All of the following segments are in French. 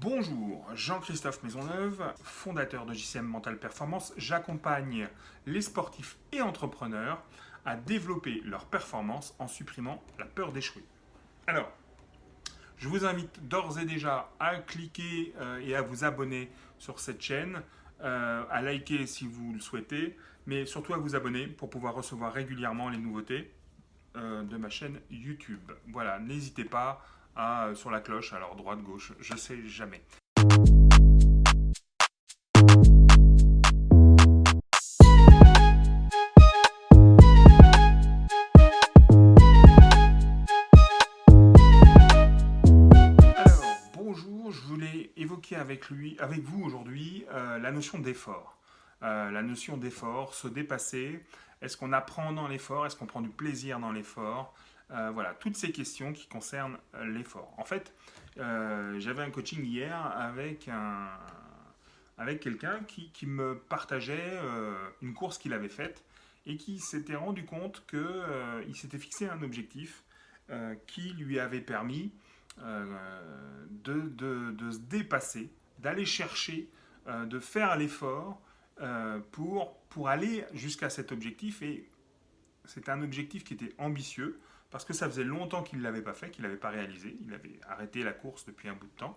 Bonjour, Jean-Christophe Maisonneuve, fondateur de JCM Mental Performance. J'accompagne les sportifs et entrepreneurs à développer leur performance en supprimant la peur d'échouer. Alors, je vous invite d'ores et déjà à cliquer et à vous abonner sur cette chaîne, à liker si vous le souhaitez, mais surtout à vous abonner pour pouvoir recevoir régulièrement les nouveautés de ma chaîne YouTube. Voilà, n'hésitez pas sur la cloche, alors droite, gauche, je sais jamais. Alors, bonjour, je voulais évoquer avec vous aujourd'hui la notion d'effort. La notion d'effort, se dépasser. Est-ce qu'on apprend dans l'effort? Est-ce qu'on prend du plaisir dans l'effort? Voilà, toutes ces questions qui concernent l'effort. En fait, j'avais un coaching hier avec quelqu'un qui me partageait une course qu'il avait faite et qui s'était rendu compte qu'il s'était fixé un objectif qui lui avait permis de se dépasser, d'aller chercher, de faire l'effort pour aller jusqu'à cet objectif. Et c'était un objectif qui était ambitieux parce que ça faisait longtemps qu'il ne l'avait pas fait, qu'il n'avait pas réalisé. Il avait arrêté la course depuis un bout de temps.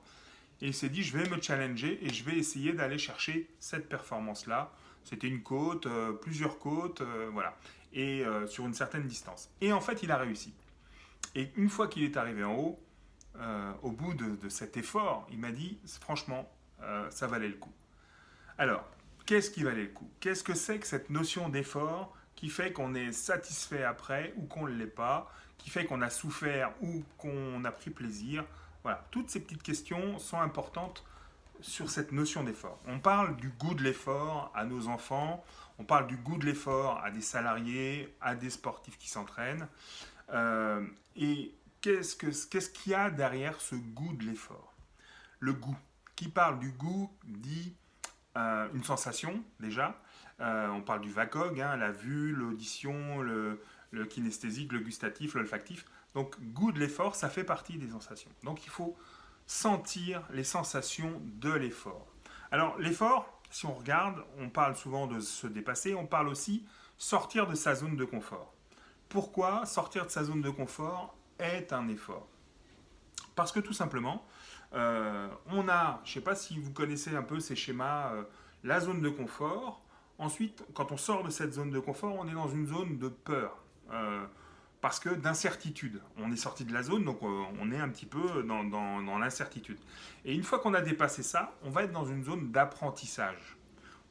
Et il s'est dit, je vais me challenger et je vais essayer d'aller chercher cette performance-là. C'était une côte, plusieurs côtes, voilà. Et sur une certaine distance. Et en fait, il a réussi. Et une fois qu'il est arrivé en haut, au bout de cet effort, il m'a dit, franchement, ça valait le coup. Alors, qu'est-ce qui valait le coup? Qu'est-ce que c'est que cette notion d'effort qui fait qu'on est satisfait après ou qu'on ne l'est pas, qui fait qu'on a souffert ou qu'on a pris plaisir? Voilà, toutes ces petites questions sont importantes sur cette notion d'effort. On parle du goût de l'effort à nos enfants, on parle du goût de l'effort à des salariés, à des sportifs qui s'entraînent. Et qu'est-ce qu'il y a derrière ce goût de l'effort? Le goût. Qui parle du goût dit une sensation déjà. On parle du VACOG, hein, la vue, l'audition, le kinesthésique, le gustatif, l'olfactif. Donc goût de l'effort, ça fait partie des sensations. Donc il faut sentir les sensations de l'effort. Alors l'effort, si on regarde, on parle souvent de se dépasser, on parle aussi sortir de sa zone de confort. Pourquoi sortir de sa zone de confort est un effort? Parce que tout simplement, on a, je ne sais pas si vous connaissez un peu ces schémas, la zone de confort. Ensuite, quand on sort de cette zone de confort, on est dans une zone de peur. Parce que d'incertitude. On est sorti de la zone, donc on est un petit peu dans l'incertitude. Et une fois qu'on a dépassé ça, on va être dans une zone d'apprentissage,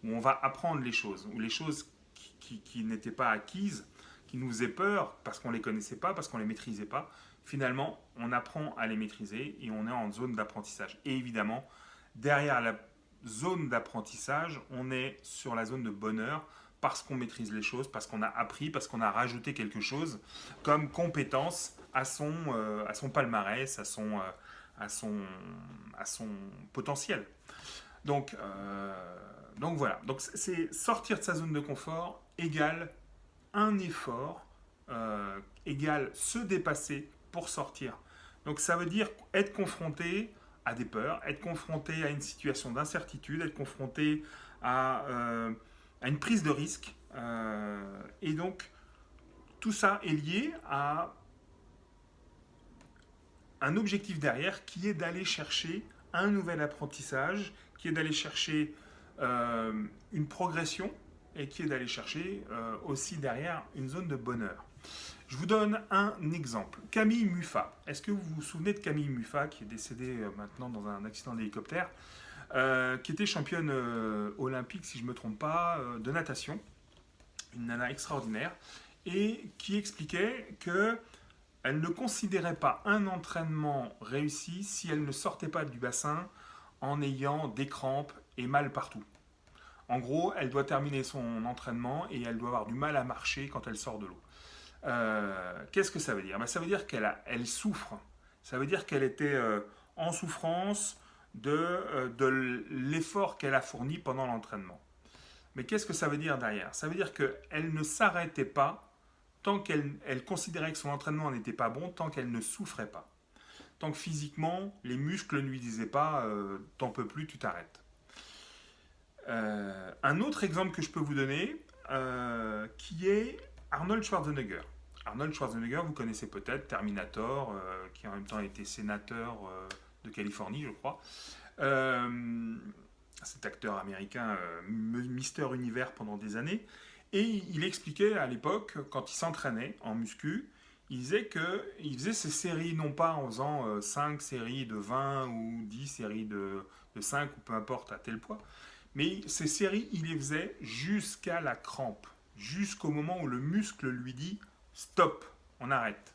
où on va apprendre les choses, où les choses qui n'étaient pas acquises, qui nous faisaient peur parce qu'on ne les connaissait pas, parce qu'on ne les maîtrisait pas, finalement, on apprend à les maîtriser et on est en zone d'apprentissage. Et évidemment, derrière la zone d'apprentissage, on est sur la zone de bonheur parce qu'on maîtrise les choses, parce qu'on a appris, parce qu'on a rajouté quelque chose comme compétence à son palmarès, à son potentiel. Donc voilà, donc c'est sortir de sa zone de confort égale un effort, égale se dépasser pour sortir. Donc ça veut dire être confronté à des peurs, être confronté à une situation d'incertitude, être confronté à une prise de risque. Et donc tout ça est lié à un objectif derrière qui est d'aller chercher un nouvel apprentissage, qui est d'aller chercher une progression et qui est d'aller chercher aussi derrière une zone de bonheur. Je vous donne un exemple. Camille Muffat. Est-ce que vous vous souvenez de Camille Muffat, qui est décédée maintenant dans un accident d'hélicoptère, qui était championne olympique, si je ne me trompe pas, de natation, une nana extraordinaire, et qui expliquait qu'elle ne considérait pas un entraînement réussi si elle ne sortait pas du bassin en ayant des crampes et mal partout. En gros, elle doit terminer son entraînement et elle doit avoir du mal à marcher quand elle sort de l'eau. Qu'est-ce que ça veut dire? Ça veut dire qu'elle souffre. Ça veut dire qu'elle était en souffrance de l'effort qu'elle a fourni pendant l'entraînement. Mais qu'est-ce que ça veut dire derrière? Ça veut dire qu'elle ne s'arrêtait pas tant qu'elle considérait que son entraînement n'était pas bon, tant qu'elle ne souffrait pas. tant que physiquement, les muscles ne lui disaient pas t'en peux plus, tu t'arrêtes. Un autre exemple que je peux vous donner, qui est Arnold Schwarzenegger. Arnold Schwarzenegger, vous connaissez peut-être, Terminator, qui en même temps était sénateur de Californie, je crois. Cet acteur américain, Mister Univers pendant des années. Et il expliquait à l'époque, quand il s'entraînait en muscu, il disait qu'il faisait ses séries, non pas en faisant 5 séries de 20 ou 10 séries de 5, ou peu importe à tel poids, mais ces séries, il les faisait jusqu'à la crampe, jusqu'au moment où le muscle lui dit stop, on arrête.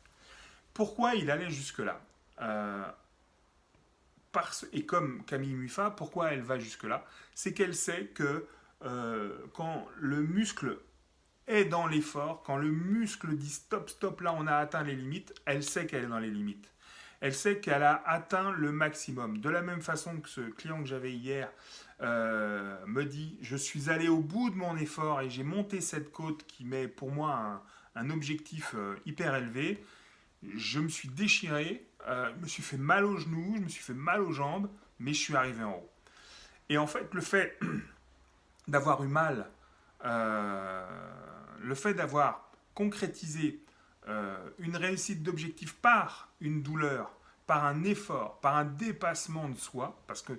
Pourquoi il allait jusque-là Et comme Camille Muffa, pourquoi elle va jusque-là? C'est qu'elle sait que quand le muscle est dans l'effort, quand le muscle dit stop, stop, là on a atteint les limites, elle sait qu'elle est dans les limites. Elle sait qu'elle a atteint le maximum. De la même façon que ce client que j'avais hier me dit, je suis allé au bout de mon effort et j'ai monté cette côte qui met pour moi un objectif hyper élevé. Je me suis déchiré, je me suis fait mal aux genoux, je me suis fait mal aux jambes, mais je suis arrivé en haut. Et en fait, le fait d'avoir eu mal, le fait d'avoir concrétisé une réussite d'objectif par une douleur, par un effort, par un dépassement de soi, parce que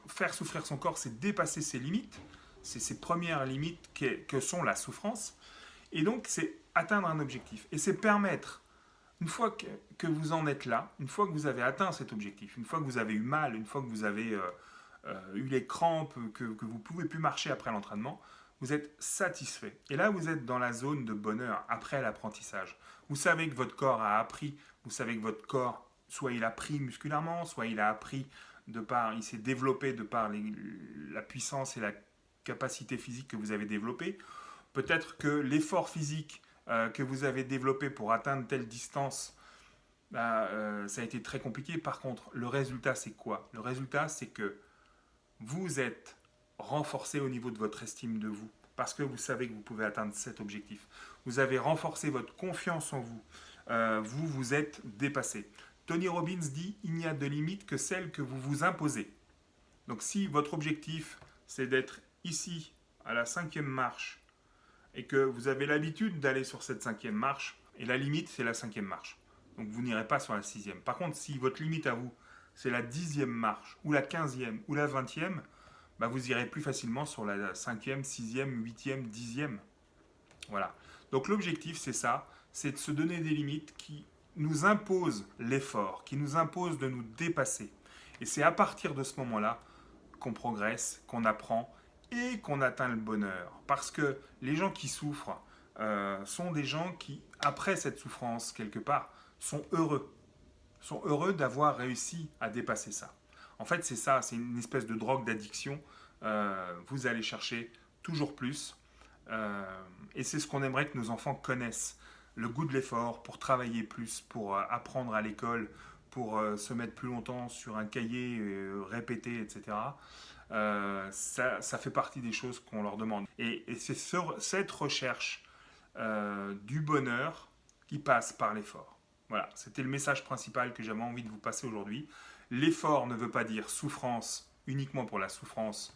faire souffrir son corps, c'est dépasser ses limites, c'est ses premières limites que sont la souffrance, et donc c'est atteindre un objectif, et c'est permettre, une fois que vous en êtes là, une fois que vous avez atteint cet objectif, une fois que vous avez eu mal, une fois que vous avez eu les crampes, que vous ne pouvez plus marcher après l'entraînement, vous êtes satisfait. Et là, vous êtes dans la zone de bonheur après l'apprentissage. Vous savez que votre corps a appris, vous savez que votre corps, soit il a pris musculairement, soit il a appris il s'est développé de par la puissance et la capacité physique que vous avez développée. Peut-être que l'effort physique que vous avez développé pour atteindre telle distance, ça a été très compliqué. Par contre, le résultat, c'est quoi? Le résultat, c'est que vous êtes renforcé au niveau de votre estime de vous, parce que vous savez que vous pouvez atteindre cet objectif. Vous avez renforcé votre confiance en vous. Vous vous êtes dépassé. Tony Robbins dit, il n'y a de limite que celle que vous vous imposez. Donc si votre objectif, c'est d'être ici, à la 5e marche, et que vous avez l'habitude d'aller sur cette 5e marche, et la limite, c'est la 5e marche. Donc vous n'irez pas sur la 6e. Par contre, si votre limite à vous, c'est la 10e marche, ou la 15e, ou la 20e, bah vous irez plus facilement sur la 5e, 6e, 8e, 10e. Voilà. Donc l'objectif, c'est ça, c'est de se donner des limites qui nous imposent l'effort, qui nous imposent de nous dépasser. Et c'est à partir de ce moment-là qu'on progresse, qu'on apprend et qu'on atteint le bonheur. Parce que les gens qui souffrent sont des gens qui, après cette souffrance, quelque part, sont heureux. Sont heureux d'avoir réussi à dépasser ça. En fait, c'est ça, c'est une espèce de drogue d'addiction. Vous allez chercher toujours plus. Et c'est ce qu'on aimerait que nos enfants connaissent. Le goût de l'effort, pour travailler plus, pour apprendre à l'école, pour se mettre plus longtemps sur un cahier, répéter, etc. Ça fait partie des choses qu'on leur demande. Et c'est cette recherche du bonheur qui passe par l'effort. Voilà, c'était le message principal que j'avais envie de vous passer aujourd'hui. L'effort ne veut pas dire souffrance uniquement pour la souffrance,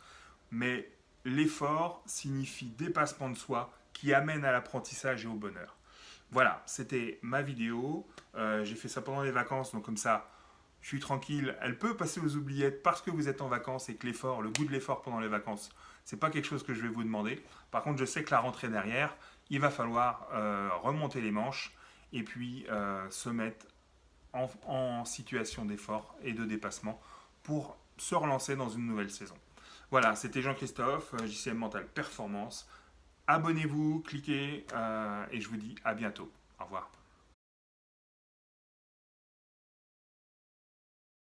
mais l'effort signifie dépassement de soi qui amène à l'apprentissage et au bonheur. Voilà, c'était ma vidéo. J'ai fait ça pendant les vacances, donc comme ça, je suis tranquille. Elle peut passer aux oubliettes parce que vous êtes en vacances et que l'effort, le goût de l'effort pendant les vacances, c'est pas quelque chose que je vais vous demander. Par contre, je sais que la rentrée derrière, il va falloir remonter les manches et puis se mettre en situation d'effort et de dépassement pour se relancer dans une nouvelle saison. Voilà, c'était Jean-Christophe, JCM Mental Performance. Abonnez-vous, cliquez et je vous dis à bientôt. Au revoir.